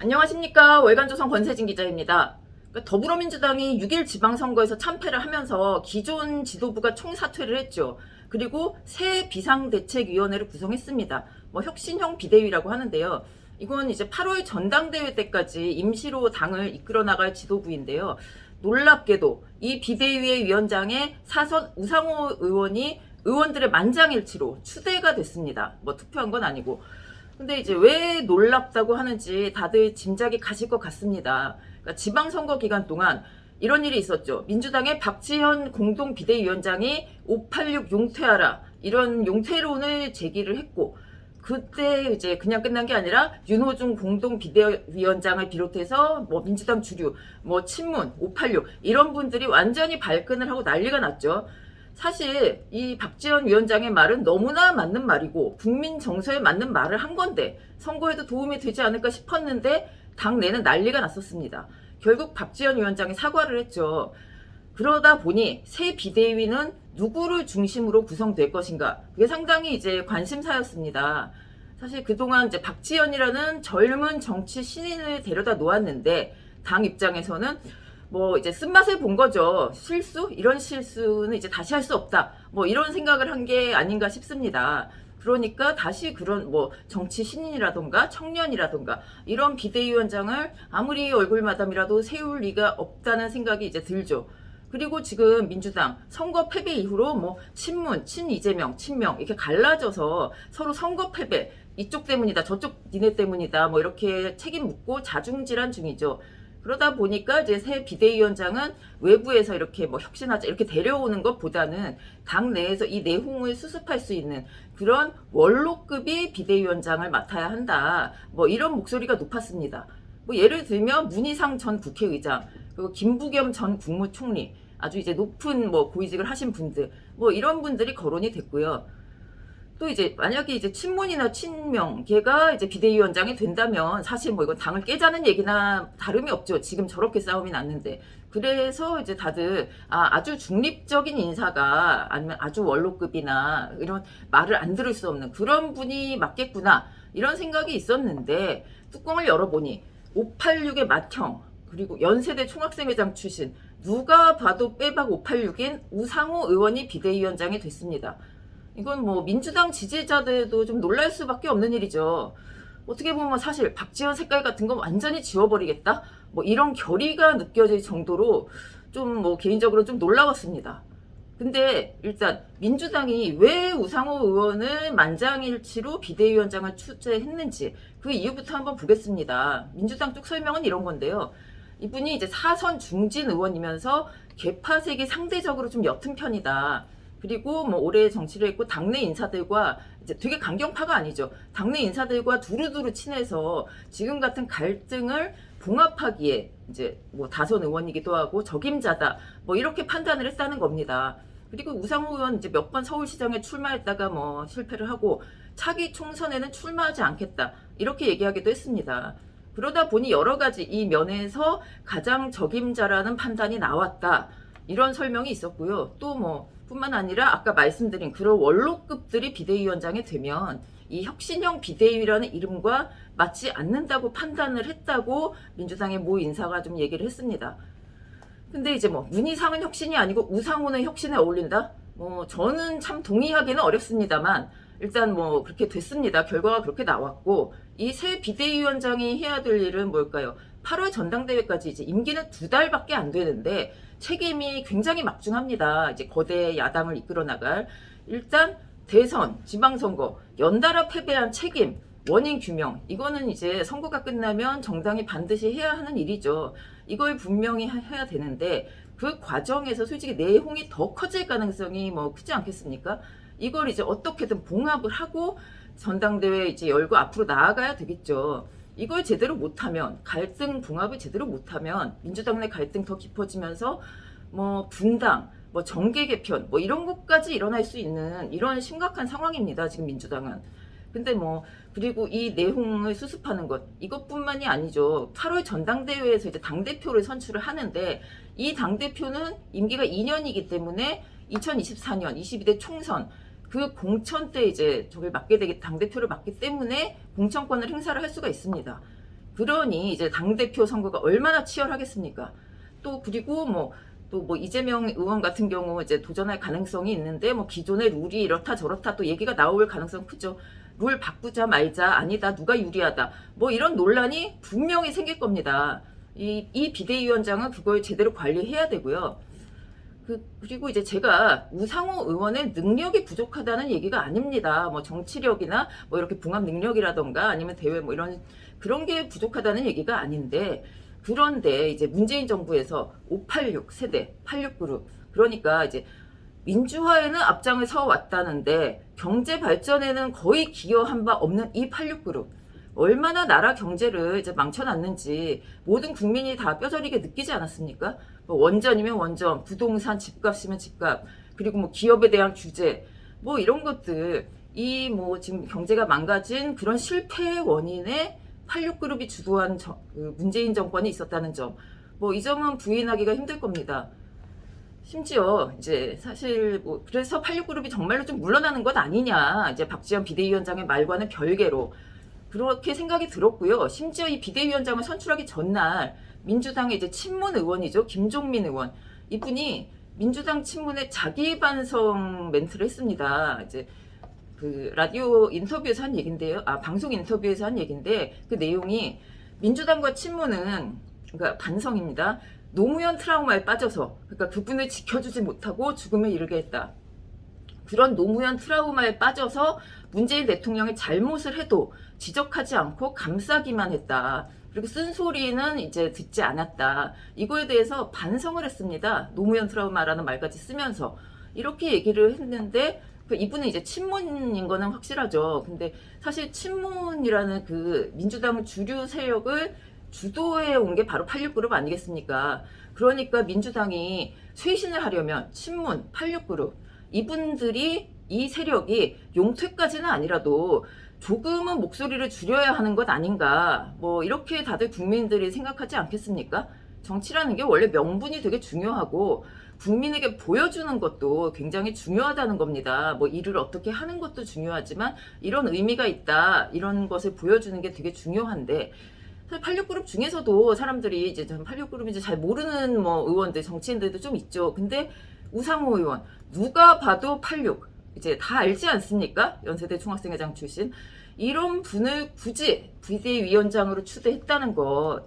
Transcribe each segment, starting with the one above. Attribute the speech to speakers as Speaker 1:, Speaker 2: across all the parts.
Speaker 1: 안녕하십니까. 월간조선 권세진 기자입니다. 그러니까 더불어민주당이 6일 지방선거에서 참패를 하면서 기존 지도부가 총사퇴를 했죠. 그리고 새 비상대책위원회를 구성했습니다. 혁신형 비대위라고 하는데요. 이건 이제 8월 전당대회 때까지 임시로 당을 이끌어 나갈 지도부인데요. 놀랍게도 이 비대위의 위원장에 사선 우상호 의원이 의원들의 만장일치로 추대가 됐습니다. 투표한 건 아니고. 근데 이제 왜 놀랍다고 하는지 다들 짐작이 가실 것 같습니다. 그러니까 지방선거 기간 동안 이런 일이 있었죠. 민주당의 박지현 공동비대위원장이 586 용퇴하라 이런 용퇴론을 제기를 했고, 그때 이제 그냥 끝난 게 아니라 윤호중 공동비대위원장을 비롯해서 민주당 주류, 친문, 586 이런 분들이 완전히 발끈을 하고 난리가 났죠. 사실 이 박지원 위원장의 말은 너무나 맞는 말이고 국민 정서에 맞는 말을 한 건데 선거에도 도움이 되지 않을까 싶었는데 당내는 난리가 났었습니다. 결국 박지원 위원장이 사과를 했죠. 그러다 보니 새 비대위는 누구를 중심으로 구성될 것인가, 그게 상당히 이제 관심사였습니다. 사실 그동안 이제 박지원이라는 젊은 정치 신인을 데려다 놓았는데 당 입장에서는 이제 쓴맛을 본 거죠. 실수? 이런 실수는 이제 다시 할 수 없다. 이런 생각을 한 게 아닌가 싶습니다. 그러니까 다시 그런 정치 신인이라던가 청년이라던가 이런 비대위원장을 아무리 얼굴마담이라도 세울 리가 없다는 생각이 이제 들죠. 그리고 지금 민주당 선거 패배 이후로 친문, 친이재명, 친명 이렇게 갈라져서 서로 선거 패배, 이쪽 때문이다, 저쪽 니네 때문이다, 이렇게 책임 묻고 자중질환 중이죠. 그러다 보니까 이제 새 비대위원장은 외부에서 이렇게 혁신하자 이렇게 데려오는 것보다는 당 내에서 이 내홍을 수습할 수 있는 그런 원로급의 비대위원장을 맡아야 한다. 이런 목소리가 높았습니다. 예를 들면 문희상 전 국회의장, 그리고 김부겸 전 국무총리, 아주 이제 높은 고위직을 하신 분들, 이런 분들이 거론이 됐고요. 또 이제 만약에 이제 친문이나 친명 걔가 이제 비대위원장이 된다면 사실 이건 당을 깨자는 얘기나 다름이 없죠. 지금 저렇게 싸움이 났는데. 그래서 이제 다들 아주 중립적인 인사가 아니면 아주 원로급이나 이런 말을 안 들을 수 없는 그런 분이 맞겠구나 이런 생각이 있었는데, 뚜껑을 열어보니 586의 맏형, 그리고 연세대 총학생회장 출신, 누가 봐도 빼박 586인 우상호 의원이 비대위원장이 됐습니다. 이건 민주당 지지자들도 좀 놀랄 수밖에 없는 일이죠. 어떻게 보면 사실 박지원 색깔 같은 건 완전히 지워버리겠다? 이런 결의가 느껴질 정도로 좀 개인적으로 좀 놀라웠습니다. 근데 일단 민주당이 왜 우상호 의원을 만장일치로 비대위원장을 추천했는지 그 이유부터 한번 보겠습니다. 민주당 쪽 설명은 이런 건데요. 이분이 이제 사선 중진 의원이면서 계파색이 상대적으로 좀 옅은 편이다. 그리고 오래 정치를 했고 당내 인사들과 이제 되게 강경파가 아니죠. 당내 인사들과 두루두루 친해서 지금 같은 갈등을 봉합하기에 이제 다선 의원이기도 하고 적임자다. 이렇게 판단을 했다는 겁니다. 그리고 우상호 의원 이제 몇 번 서울시장에 출마했다가 실패를 하고 차기 총선에는 출마하지 않겠다. 이렇게 얘기하기도 했습니다. 그러다 보니 여러 가지 이 면에서 가장 적임자라는 판단이 나왔다. 이런 설명이 있었고요. 또 뿐만 아니라 아까 말씀드린 그런 원로급들이 비대위원장이 되면 이 혁신형 비대위라는 이름과 맞지 않는다고 판단을 했다고 민주당의 모 인사가 좀 얘기를 했습니다. 근데 이제 문희상은 혁신이 아니고 우상호는 혁신에 어울린다? 저는 참 동의하기는 어렵습니다만 일단 그렇게 됐습니다. 결과가 그렇게 나왔고, 이 새 비대위원장이 해야 될 일은 뭘까요? 8월 전당대회까지 이제 임기는 2달밖에 안 되는데 책임이 굉장히 막중합니다. 이제 거대 야당을 이끌어 나갈. 일단 대선, 지방선거, 연달아 패배한 책임, 원인 규명. 이거는 이제 선거가 끝나면 정당이 반드시 해야 하는 일이죠. 이걸 분명히 해야 되는데 그 과정에서 솔직히 내홍이 더 커질 가능성이 크지 않겠습니까? 이걸 이제 어떻게든 봉합을 하고 전당대회 이제 열고 앞으로 나아가야 되겠죠. 이걸 제대로 못하면, 갈등 봉합을 제대로 못하면 민주당 내 갈등 더 깊어지면서 분당, 정계 개편 이런 것까지 일어날 수 있는 이런 심각한 상황입니다. 지금 민주당은. 근데 그리고 이 내홍을 수습하는 것, 이것뿐만이 아니죠. 8월 전당대회에서 이제 당대표를 선출을 하는데 이 당대표는 임기가 2년이기 때문에 2024년 22대 총선 그 공천 때 이제 저걸 맡게 되게 당대표를 맡기 때문에 공천권을 행사를 할 수가 있습니다. 그러니 이제 당대표 선거가 얼마나 치열하겠습니까? 또 그리고 또 뭐 이재명 의원 같은 경우 이제 도전할 가능성이 있는데 뭐 기존의 룰이 이렇다 저렇다 또 얘기가 나올 가능성 크죠. 룰 바꾸자 말자 아니다 누가 유리하다 뭐 이런 논란이 분명히 생길 겁니다. 이 비대위원장은 그걸 제대로 관리해야 되고요. 그리고 이제 제가 우상호 의원의 능력이 부족하다는 얘기가 아닙니다. 뭐 정치력이나 뭐 이렇게 봉합 능력이라던가 아니면 대외 뭐 이런 그런 게 부족하다는 얘기가 아닌데, 그런데 이제 문재인 정부에서 586 세대 86그룹 그러니까 이제 민주화에는 앞장을 서 왔다는데 경제 발전에는 거의 기여한 바 없는 이 86그룹 얼마나 나라 경제를 이제 망쳐놨는지 모든 국민이 다 뼈저리게 느끼지 않았습니까? 뭐 원전이면 원전, 부동산, 집값이면 집값, 그리고 뭐 기업에 대한 규제, 뭐 이런 것들, 이 뭐 지금 경제가 망가진 그런 실패의 원인에 86그룹이 주도한 문재인 정권이 있었다는 점, 뭐 이 점은 부인하기가 힘들 겁니다. 심지어 이제 사실 뭐 그래서 86그룹이 정말로 좀 물러나는 것 아니냐, 이제 박지원 비대위원장의 말과는 별개로 그렇게 생각이 들었고요. 심지어 이 비대위원장을 선출하기 전날 민주당의 이제 친문 의원이죠, 김종민 의원, 이분이 민주당 친문에 자기 반성 멘트를 했습니다. 이제 그 라디오 인터뷰에서 한 얘긴데요. 방송 인터뷰에서 한 얘긴데 그 내용이 민주당과 친문은 그러니까 반성입니다. 노무현 트라우마에 빠져서 그러니까 그분을 지켜주지 못하고 죽음에 이르게 했다. 그런 노무현 트라우마에 빠져서 문재인 대통령의 잘못을 해도 지적하지 않고 감싸기만 했다. 그리고 쓴소리는 이제 듣지 않았다. 이거에 대해서 반성을 했습니다. 노무현 트라우마라는 말까지 쓰면서 이렇게 얘기를 했는데 이분은 이제 친문인 거는 확실하죠. 근데 사실 친문이라는 그 민주당 주류 세력을 주도해 온 게 바로 86그룹 아니겠습니까? 그러니까 민주당이 쇄신을 하려면 친문, 86그룹 이분들이 이 세력이 용퇴까지는 아니라도 조금은 목소리를 줄여야 하는 것 아닌가, 뭐 이렇게 다들 국민들이 생각하지 않겠습니까? 정치라는 게 원래 명분이 되게 중요하고 국민에게 보여주는 것도 굉장히 중요하다는 겁니다. 뭐 일을 어떻게 하는 것도 중요하지만 이런 의미가 있다, 이런 것을 보여주는 게 되게 중요한데, 86그룹 중에서도 사람들이 이제 86그룹인지 잘 모르는 뭐 의원들, 정치인들도 좀 있죠. 근데 우상호 의원 누가 봐도 86 이제 다 알지 않습니까? 연세대 총학생회장 출신 이런 분을 굳이 비대위원장으로 추대했다는 것,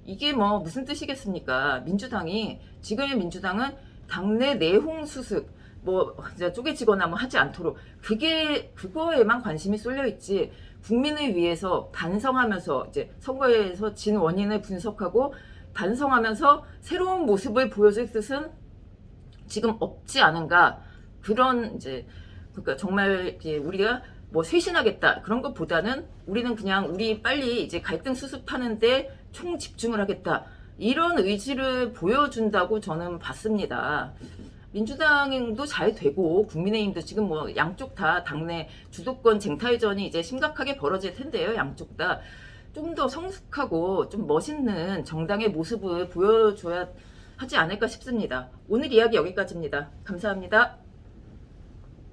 Speaker 1: 이게 뭐 무슨 뜻이겠습니까? 민주당이, 지금의 민주당은 당내 내홍 수습 뭐 쪼개지거나 뭐 하지 않도록 그거에만 관심이 쏠려 있지, 국민을 위해서 반성하면서 이제 선거에서 진 원인을 분석하고 반성하면서 새로운 모습을 보여줄 뜻은 지금 없지 않은가. 그런 이제 그러니까 정말 이제 우리가 뭐 쇄신하겠다 그런 것보다는 우리는 그냥 우리 빨리 이제 갈등 수습하는데 총 집중을 하겠다, 이런 의지를 보여준다고 저는 봤습니다. 민주당도 잘 되고 국민의힘도 지금 뭐 양쪽 다 당내 주도권 쟁탈전이 이제 심각하게 벌어질 텐데요. 양쪽 다 좀 더 성숙하고 좀 멋있는 정당의 모습을 보여줘야 하지 않을까 싶습니다. 오늘 이야기 여기까지입니다. 감사합니다.